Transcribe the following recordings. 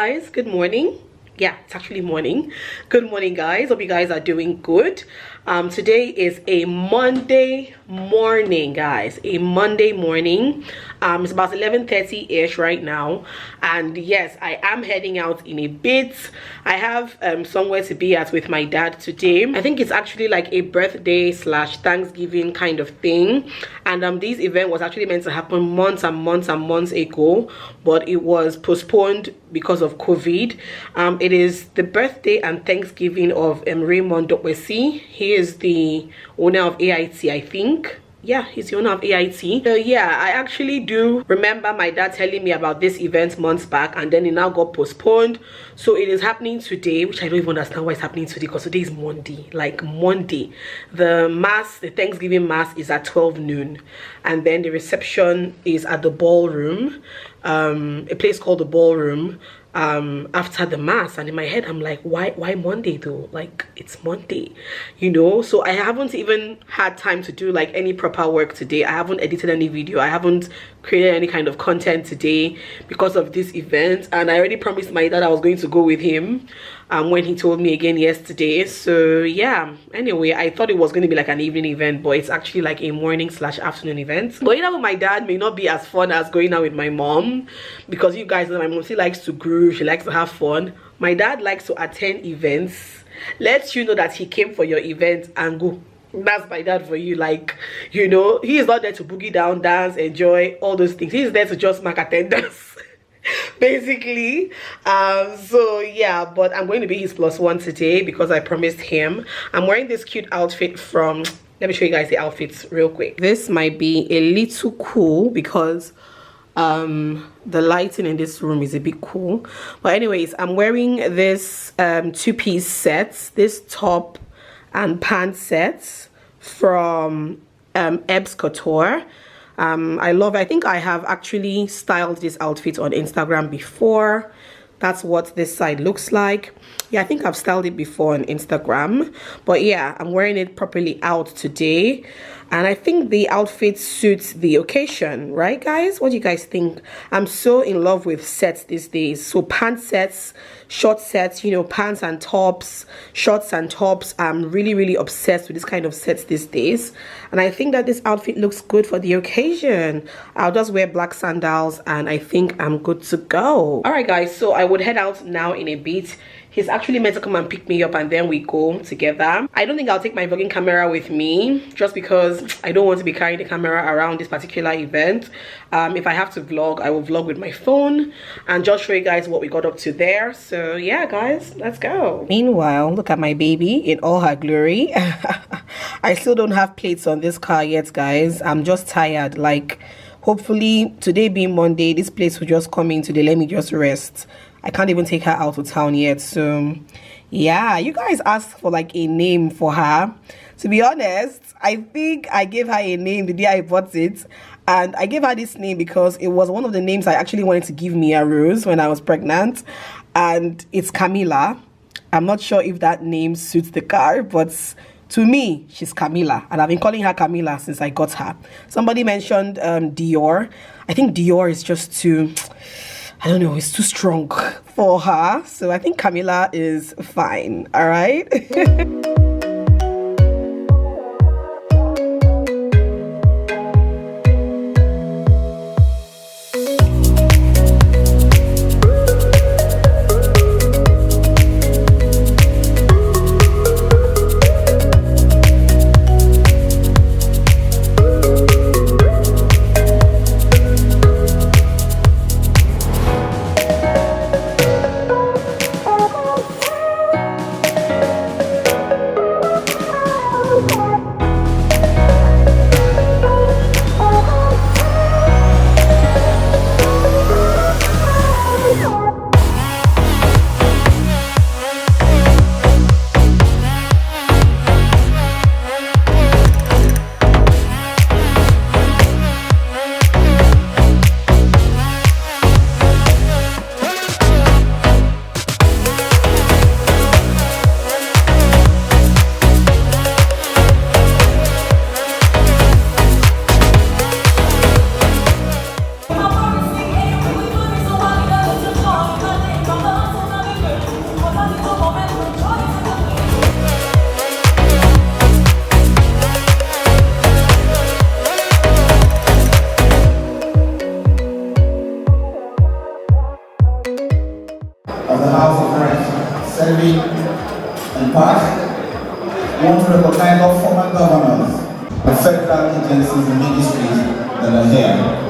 guys, good morning. Yeah, it's actually morning. Good morning, guys. Hope you guys are doing good. Today is a Monday morning, guys. A Monday morning. It's about 11:30 ish right now, and yes, I am heading out in a bit. I have somewhere to be at with my dad today. I think it's actually like a birthday slash Thanksgiving kind of thing, and this event was actually meant to happen months and months and months ago, but it was postponed because of COVID. It is the birthday and Thanksgiving of Raymond Dokwesi. He is the owner of AIT, I think. Yeah, he's the owner of AIT. So yeah, I actually do remember my dad telling me about this event months back, and then it now got postponed. So it is happening today, which I don't even understand why it's happening today, because today is Monday. Like Monday, the Thanksgiving mass is at 12 noon, and then the reception is at the ballroom, a place called the Ballroom, after the mass. And in my head I'm like, why Monday though? Like, it's Monday, you know. So I haven't even had time to do like any proper work today. I haven't edited any video, I haven't created any kind of content today because of this event. And I already promised my dad I was going to go with him when he told me again yesterday. So yeah, anyway, I thought it was going to be like an evening event, but it's actually like a morning slash afternoon event. But you know, with my dad may not be as fun as going out with my mom, because you guys know my mom, she likes to groove, she likes to have fun. My dad likes to attend events, lets you know that he came for your event and go. That's my dad for you. Like, you know, he is not there to boogie down, dance, enjoy all those things. He's there to just mark attendance basically. So yeah, but I'm going to be his plus one today because I promised him. I'm wearing this cute outfit from, let me show you guys the outfits real quick. This might be a little cool because the lighting in this room is a bit cool, but anyways, I'm wearing this two-piece set, this top and pants sets from Ebs Couture. I love it. I think I have actually styled this outfit on Instagram before. That's what this side looks like. Yeah, I think I've styled it before on Instagram, but yeah, I'm wearing it properly out today, and I think the outfit suits the occasion, right guys? What do you guys think? I'm so in love with sets these days. So pant sets, short sets, you know, pants and tops, shorts and tops. I'm really obsessed with this kind of sets these days, and I think that this outfit looks good for the occasion. I'll just wear black sandals and I think I'm good to go. All right guys, so I would head out now in a bit. He's actually meant to come and pick me up and then we go together. I don't think I'll take my vlogging camera with me, just because I don't want to be carrying the camera around this particular event. If I have to vlog, I will vlog with my phone and just show you guys what we got up to there. So yeah guys, let's go. Meanwhile, look at my baby in all her glory. I still don't have plates on this car yet guys. I'm just tired. Like, hopefully today being Monday, this place will just come in today. Let me just rest. I can't even take her out to town yet. So yeah, you guys asked for like a name for her. To be honest, I think I gave her a name the day I bought it, and I gave her this name because it was one of the names I actually wanted to give Mia Rose when I was pregnant, and it's Camila. I'm not sure if that name suits the car, but to me, she's Camila, and I've been calling her Camila since I got her. Somebody mentioned Dior. I think Dior is just too, I don't know, it's too strong for her. So I think Camila is fine. All right. In part, we want to recognize all former governors of federal agencies and ministries that are here.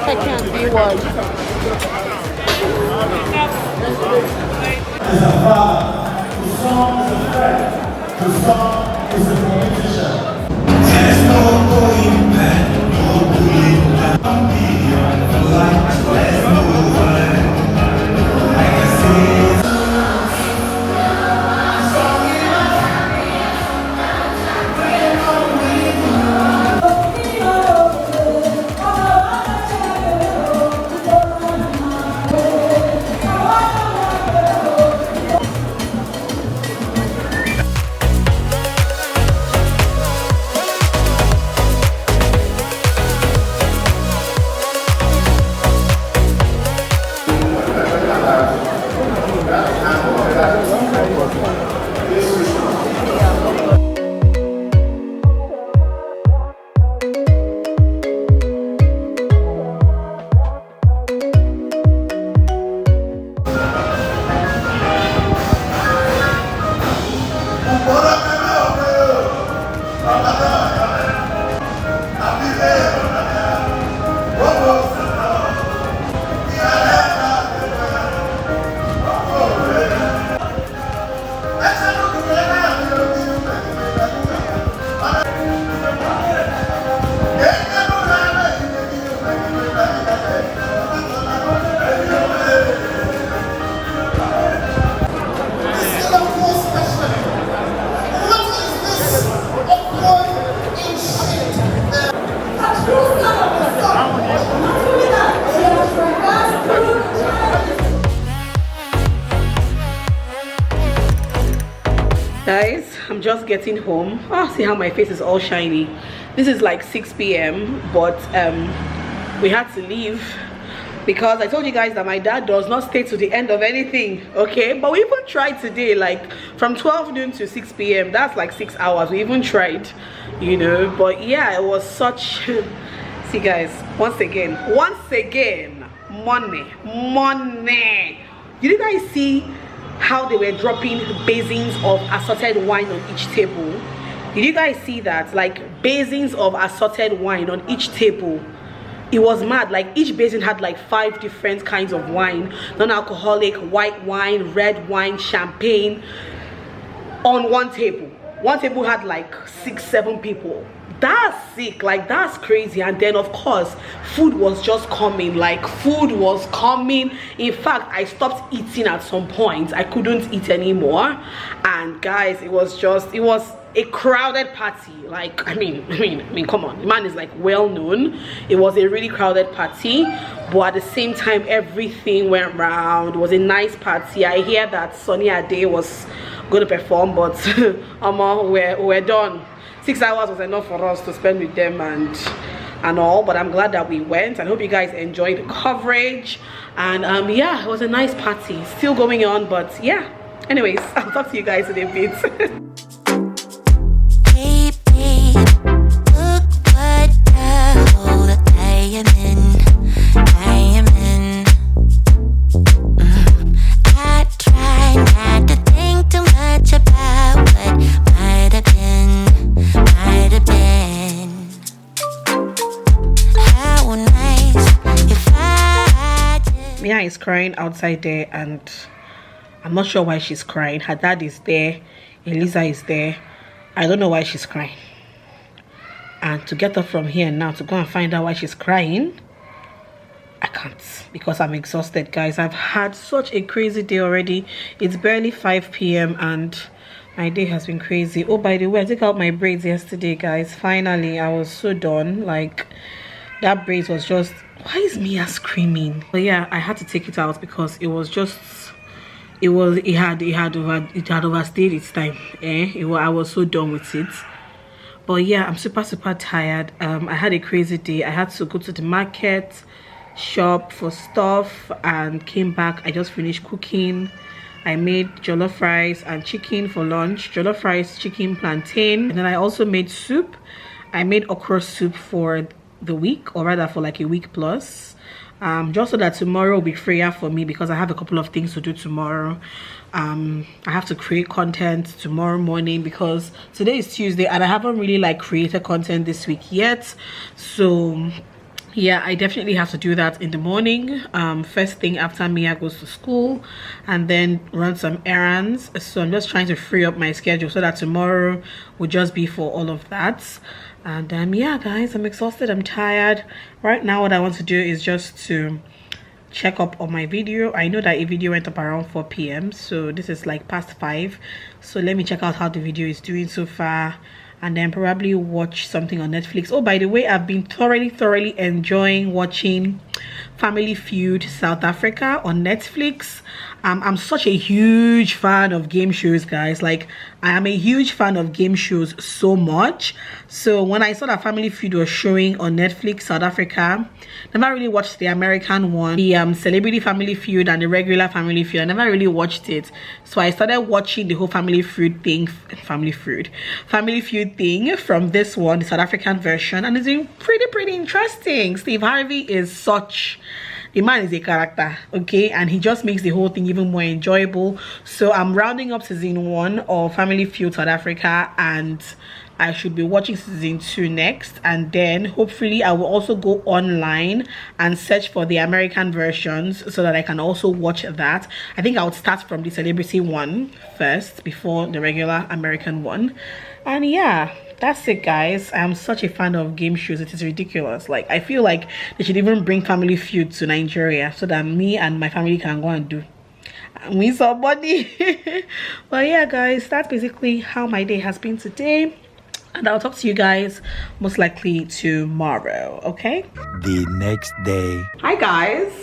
I can't be one. As a father, to some is a friend, to some is a politician. There's no going back, no going back. I'm beyond the light, let's move on. I can see. Guys, I'm just getting home. Oh, see how my face is all shiny. This is like 6 p.m. but we had to leave because I told you guys that my dad does not stay to the end of anything, okay? But we even tried today, like from 12 noon to 6 p.m. That's like 6 hours. We even tried, you know. But yeah, it was such see guys, once again, money. Did you guys see how they were dropping basins of assorted wine on each table? Did you guys see that? Like basins of assorted wine on each table. It was mad. Like each basin had like 5 different kinds of wine: non-alcoholic, white wine, red wine, champagne, on one table. One table had like 6-7 people. That's sick. Like that's crazy. And then of course food was just coming. Like food was coming. In fact, I stopped eating at some point. I couldn't eat anymore. And guys, it was a crowded party. Like I mean come on, the man is like well known. It was a really crowded party, but at the same time everything went round. It was a nice party. I hear that Sunny Ade was going to perform, but we're done. 6 hours was enough for us to spend with them and all, but I'm glad that we went. I hope you guys enjoyed the coverage. And yeah, it was a nice party. Still going on, but yeah, anyways, I'll talk to you guys in a bit. Mia is crying outside there, and I'm not sure why she's crying. Her dad is there, Eliza is there. I don't know why she's crying. and to get up from here now to go and find out why she's crying, I can't, because I'm exhausted, guys. I've had such a crazy day already. It's barely 5 p.m. and my day has been crazy. Oh, by the way, I took out my braids yesterday, guys. Finally, I was so done. Like, that braid was just, why is Mia screaming? But yeah, I had to take it out because it was just, it had overstayed its time. I was so done with it. But yeah, I'm super tired. I had a crazy day. I had to go to the market, shop for stuff, and came back. I just finished cooking. I made jollof rice and chicken for lunch. Jollof rice, chicken, plantain. And then I also made soup. I made okra soup for the week, or rather for like a week plus. Just so that tomorrow will be freer for me because I have a couple of things to do tomorrow. I have to create content tomorrow morning because today is Tuesday and I haven't really like created content this week yet. So yeah, I definitely have to do that in the morning, first thing after Mia goes to school, and then run some errands. So I'm just trying to free up my schedule so that tomorrow will just be for all of that. And yeah, guys, I'm exhausted, I'm tired. Right now what I want to do is just to check up on my video. I know that a video went up around 4 p.m. so this is like past 5. So let me check out how the video is doing so far, and then probably watch something on Netflix. Oh, by the way, I've been thoroughly enjoying watching Family Feud South Africa on Netflix. I'm such a huge fan of game shows, guys. Like, I am a huge fan of game shows so much. So when I saw that Family Feud was showing on Netflix South Africa, never really watched the American one, the Celebrity Family Feud and the regular Family Feud. I never really watched it, so I started watching the whole Family Feud thing from this one, the South African version, and it's been pretty interesting. Steve Harvey is such, the man is a character, okay, and he just makes the whole thing even more enjoyable. So I'm rounding up season 1 of Family Feud South Africa, and I should be watching season 2 next, and then hopefully I will also go online and search for the American versions so that I can also watch that. I think I would start from the celebrity one first before the regular American one. And yeah, that's it, guys. I am such a fan of game shows. It is ridiculous. Like, I feel like they should even bring Family Feud to Nigeria so that me and my family can go and do win somebody. But yeah, guys, that's basically how my day has been today, and I'll talk to you guys most likely tomorrow. Okay, The next day. hi guys,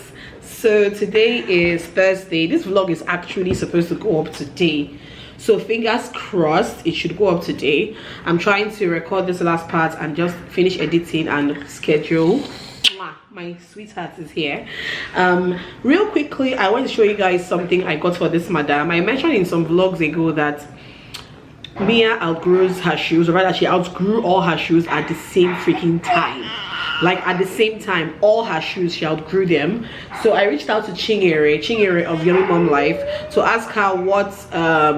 so today is Thursday. This vlog is actually supposed to go up today, so fingers crossed it should go up today. I'm trying to record this last part and just finish editing and schedule. Mwah, my sweetheart is here. Real quickly, I want to show you guys something I got for this madam. I mentioned in some vlogs ago that Mia outgrows her shoes, or rather she outgrew all her shoes at the same freaking time. Like, at the same time, all her shoes, she outgrew them. So I reached out to Chinyere of Yummy Mom Life, to ask her what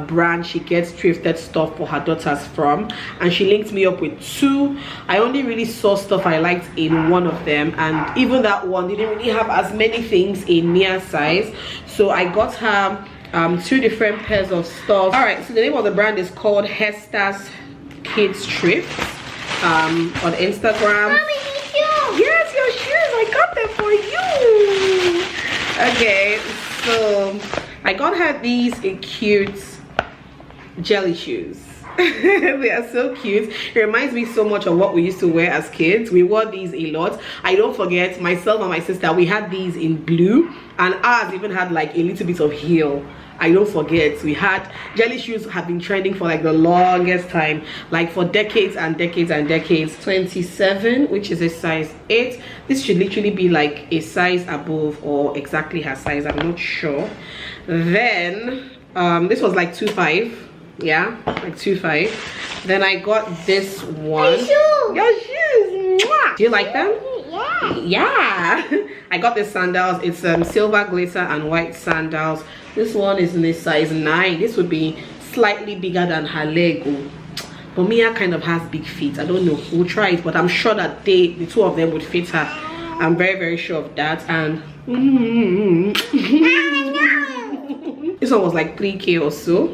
brand she gets thrifted stuff for her daughters from, and she linked me up with 2. I only really saw stuff I liked in one of them, and even that one didn't really have as many things in Mia's size. So I got her 2 different pairs of stuff. All right, so the name of the brand is called Hester's Kids Thrift on Instagram. Mommy, me too. Yes, your shoes, I got them for you. Okay, so I got her these cute jelly shoes. They are so cute. It reminds me so much of what we used to wear as kids. We wore these a lot. I don't forget, myself and my sister, we had these in blue, and ours even had like a little bit of heel. I don't forget, we had jelly shoes. Have been trending for like the longest time, like for decades and decades and decades. 27, which is a size 8. This should literally be like a size above or exactly her size, I'm not sure. Then this was like 2.5. Yeah, like 2.5. Then I got this one. Your shoes. Mwah! Do you like them? Yeah. I got the sandals. It's silver glitter and white sandals. This one is in a size 9. This would be slightly bigger than her leg. But Mia kind of has big feet. I don't know, we'll try it, but I'm sure that the 2 of them would fit her. I'm very sure of that. And this one was like 3K or so,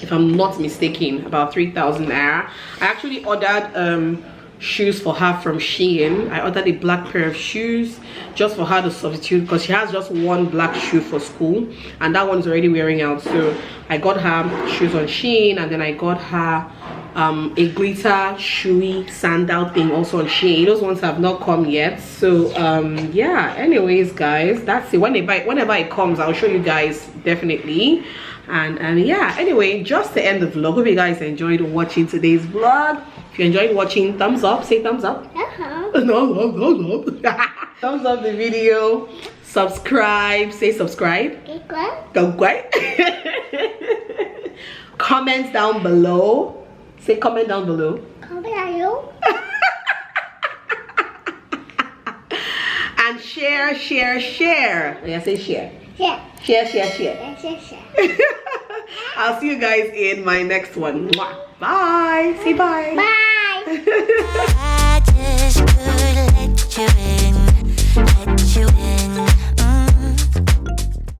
if I'm not mistaken, about 3,000 naira. I actually ordered shoes for her from Shein. I ordered a black pair of shoes just for her to substitute because she has just one black shoe for school and that one's already wearing out. So I got her shoes on Shein, and then I got her a glitter shoey sandal thing also on Shein. Those ones have not come yet. So yeah, anyways guys, that's it. Whenever it comes, I'll show you guys definitely. And yeah, anyway, just to end the vlog, hope you guys enjoyed watching today's vlog. If you enjoyed watching, thumbs up. Say thumbs up. No. Thumbs up the video. Subscribe. Say subscribe. Subscribe. Comment down below. Say comment down below. Comment below. And share. Yeah, say share. Share. I'll see you guys in my next one. Bye. Say bye. Bye. I just couldn't let you in.